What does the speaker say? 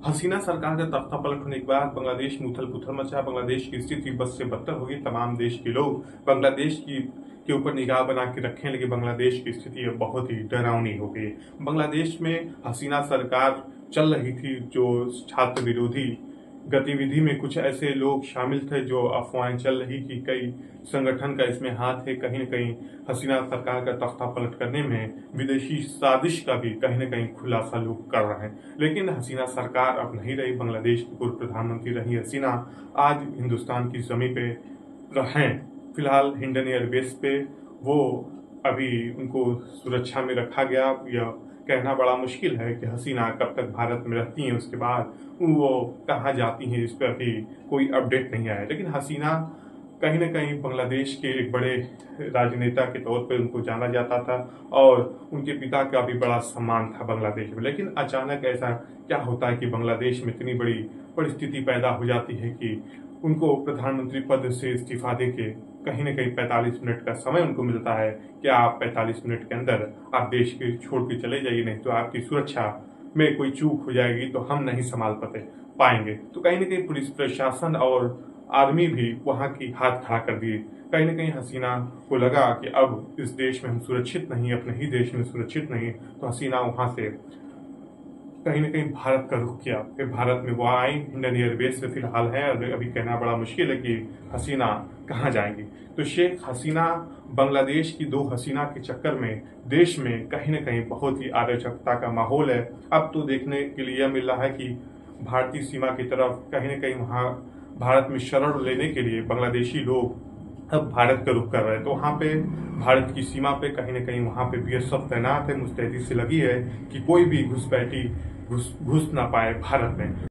हसीना सरकार का तख्ता पलट होने के बाद बांग्लादेश में उथल पुथल मचा। बांग्लादेश की स्थिति बद से बदतर होगी। तमाम देश के लोग बांग्लादेश की के ऊपर निगाह बना के रखें, लेकिन बांग्लादेश की स्थिति अब बहुत ही डरावनी हो गई। बांग्लादेश में हसीना सरकार चल रही थी, जो छात्र विरोधी गतिविधि में कुछ ऐसे लोग शामिल थे जो अफवाहें चल रही कि कई संगठन का इसमें हाथ है। कहीं न कहीं हसीना सरकार का तख्ता पलट करने में विदेशी साजिश का भी कहीं न कहीं खुलासा लोग कर रहे हैं। लेकिन हसीना सरकार अब नहीं रही। बांग्लादेश की पूर्व प्रधानमंत्री रही हसीना आज हिंदुस्तान की जमीन पे हैं। फिलहाल हिंडन एयरबेस पे वो अभी उनको सुरक्षा में रखा गया। यह कहना बड़ा मुश्किल है कि हसीना कब तक भारत में रहती हैं, उसके बाद वो कहाँ जाती हैं, इस पर अभी कोई अपडेट नहीं आया। लेकिन हसीना कहीं न कहीं बांग्लादेश के एक बड़े राजनेता के तौर पर उनको जाना जाता था और उनके पिता का भी बड़ा सम्मान था बांग्लादेश में। लेकिन अचानक ऐसा क्या होता है कि बांग्लादेश में इतनी बड़ी परिस्थिति पैदा हो जाती है कि उनको प्रधानमंत्री पद से इस्तीफा देके कहीं न कहीं 45 मिनट का समय उनको मिलता है कि आप 45 मिनट के अंदर आप देश के छोड़ के चले जाइए, नहीं तो आपकी सुरक्षा में कोई चूक हो जाएगी तो हम नहीं संभाल पाएंगे। तो कहीं न कहीं पुलिस प्रशासन और आर्मी भी वहां की हाथ खड़ा कर दिए। कहीं न कहीं हसीना को लगा कि अब इस देश में हम सुरक्षित नहीं, अपने ही देश में सुरक्षित नहीं, तो हसीना वहां से कहीं न कहीं भारत का रुख किया। फिर भारत में वो आई, हिंडन एयरबेस में फिलहाल है। अभी कहना बड़ा मुश्किल है कि हसीना कहाँ जाएंगी। तो शेख हसीना बांग्लादेश की दो हसीना के चक्कर में देश में कहीं न कहीं बहुत ही अराजकता का माहौल है। अब तो देखने के लिए यह मिल रहा है कि भारतीय सीमा की तरफ कहीं न कहीं वहाँ भारत में शरण लेने के लिए बांग्लादेशी लोग अब भारत का रुख कर रहे हैं। तो वहाँ पे भारत की सीमा पे कहीं न कहीं वहाँ पे बीएसएफ तैनात है, मुस्तैदी से लगी है कि कोई भी घुसपैठी घुस ना पाए भारत में।